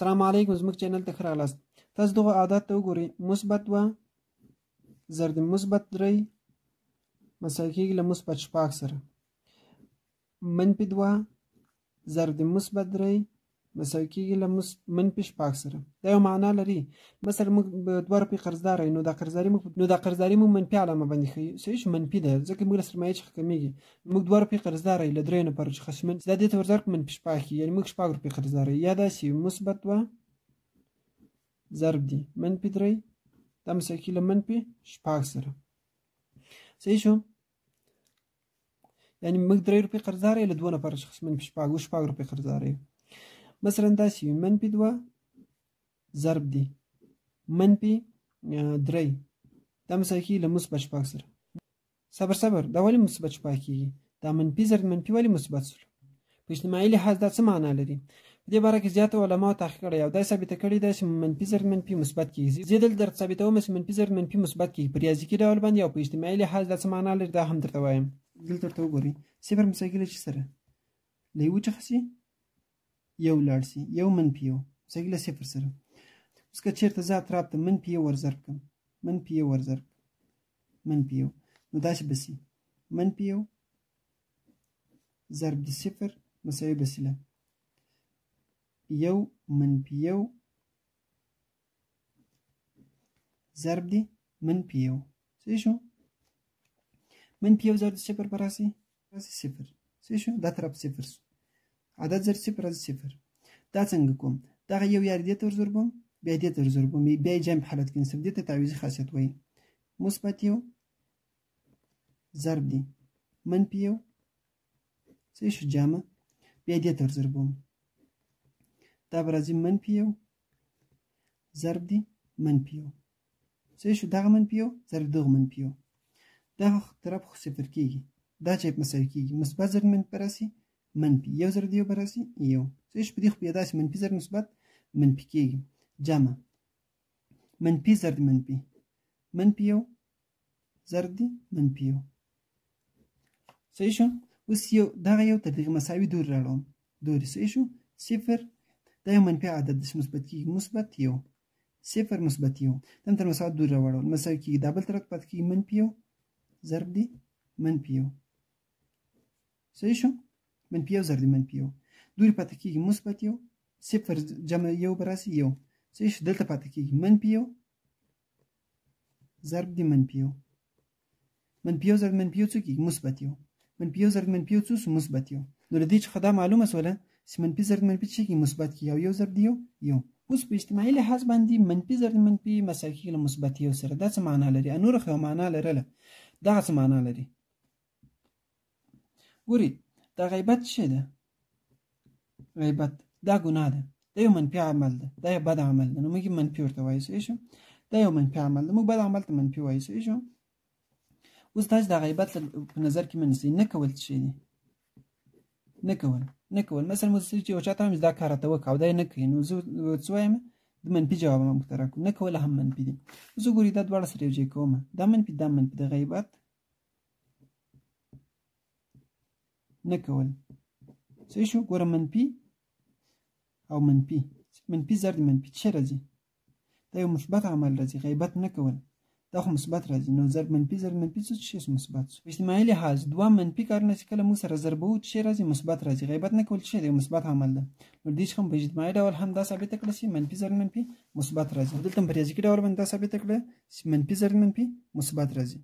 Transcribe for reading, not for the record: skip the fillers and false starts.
السلام علیکم زموږ چینل ته ښه راغلاست. تاسو دغه عادت ته وګورئ. مثبت 2 ضرب د مثبت 3 مساوي کېږي له مثبت 6 سره. منفي 2 ضرب د مثبت 3 مساوي کېږي له منفي 6 سره. دا یو معنا لري. مثلا موږ 2 روپۍ قرضدار یو، نو دا قرضداري موږ منفي علامه باندې ښیي. صحیح شو، منفي ده ځکه موږ له سرمایې څخه کمیږي. موږ 2 روپۍ قرضدار یو له 3 نفرو څخه، دا دې ته ورضرب منفي 6 کېږي، یعنې موږ 6 روپۍ قرضدار یو. یا داسې مثبت 2 ضرب دی منفي 3 دا مساوي کېږي له منفي 6 سره. صحیح شو، یعنې موږ 3 روپۍ قرضدار یو له 2 نفرو څخه منفي 6 روپۍ قرضدار یو. مثلا داسې وي منفي 2 ضرب دی منفي 3 دا مساوي کېږي له مثبت 6 سره. صبر دا ولې مثبت 6 کېږي؟ دا منفي ضرب منفي ولې مثبت شول؟ په اجتماعي لحاظ دا څه معنا لري؟ په دې باره کې زیاتو علماو تحقیق کړی او دا ثابته کړې ده چې منفي ضرب منفي مثبت کېږي. زه دلته درته ثابتوم چې منفي ضرب منفي مثبت کېږي په ریاضیکي ډول باندې، او په اجتماعي لحاظ دا څه معنا لري دا هم درته وایم. دلته ورته وګورئ، صفر مساوي کېږي له چی سره؟ له یو څخه سي یو لاړ سي، یو منفي یو مساوي کېږي له صفر سره. اوس که چېرته زه اطراف ته منفي یو ور ضرب کړم، منفي یو ور ضرب منفي یو، نو داسې به سي منفي یو ضرب د صفر مساوي به سي له یو منفي یو ضرب دی منفي یو. صحیح شو، منفي یو ضرب د صفر به راسي صفر. صحیح شو، دا طرف صفر شو، عدد ضرب صفر راځي صفر. دا څنګه کوم؟ دغه یو یار دې ته ورضربوم، بیا دې ته ورضربوم، بیا یې جمع حالت کې نصب، دې ته تعویضي خاصیت وایي. مثبت یو ضرب دی منفي یو، صحیح شو، جامع، بیا دې ته ورضربوم، دا به راځي منفي یو ضرب دی منفي یو. صحیح شو، دغه منفي یو ضرب دغه منفي یو، دغه طرف خو صفر کېږي، دا چې مساوي کېږي مثبت ضرب منفي به راسي منفي، یو ضرب یو به راسي یو. صحیح شو، په دې خو بیا داسې منفي ضرب مثبت منفي کېږي، جمع منفي ضرب منفي منفي یو ضرب دی منفي یو. صحیح شو، اوس یو دغه یو تر دغه مساوي دور راوړم، دوري. صحیح شو، صفر دا یو منفي عدد دی چې مثبت کېږي، مثبت یو صفر مثبت یو، دا تر مساوي دور راوړل مساوي کېږي، دا بل طرف پاتې کېږي منفي یو ضرب دی منفي یو. صحیح شو، منفي یو ضرب دی منفي یو، دوري پاتې کېږي مثبت یو، صفر جمع یو به راسي یو. صحیح شو، دلته پاتې کېږي منفي یو ضرب دی منفي یو. منفي یو ضرب منفي یو څه کېږي؟ مثبت یو. منفي یو ضرب منفي یو څه شو؟ مثبت یو. نو له دې څخه دا معلومه شوله چې منفي ضرب منفي څه کېږي؟ مثبت کېږي، او یو ضرب دی یو یو. اوس په اجتماعي لحاظ باندې منفي ضرب منفي مساوي کېږي له مثبت یو سره. دا څه معنا لري؟ نوره خو یو معنا لرله، دغه څه معنا لري؟ ګورئ، دا غیبت څه ده؟ غیبت دا ګناه ده، دا یو منفي عمل ده، دا یو بد عمل ده، نو موږ یې منفي ورته وایو. صحیح شو، دا یو منفي عمل ده، موږ بد عمل ته منفي وایو. صحیح شو، اوس تاسو د غیبت په نظر کې منځئ. نه کول څه شی دی؟ نه کول مثلا موږ چې یو چا ته وایم دا کار راته وکړه او دا یې نه کوي، نو زه څه وایم؟ د منفي جواب موږ ته راکړو. نه کول هم منفي دي. اوس وګورئ دا دواړه سره یو ځای کومه، دا منفي دا منفي، د غیبت نه کول. صحیح شو، ګوره منفي او منفي، منفي ضرب منفي څه راځي؟ دا یو مثبت عمل راځي، غیبت نه کول دا خو مثبت راځي، نو ضرب منفي ضرب منفي څه شی مثبت شو. په اجتماعي لحاظ دوه منفي کارونه چې کله موږ سره ضربوو څه راځي؟ مثبت راځي. غیبت نه کول څه دی؟ مثبت عمل ده. نو دې څخه په اجتماعي ډول هم دا ثابته کړه چې منفي ضرب منفي مثبت راځي. دلته په ریاضیکي ډول باندې دا ثابته کړه چې منفي ضرب منفي مثبت راځي.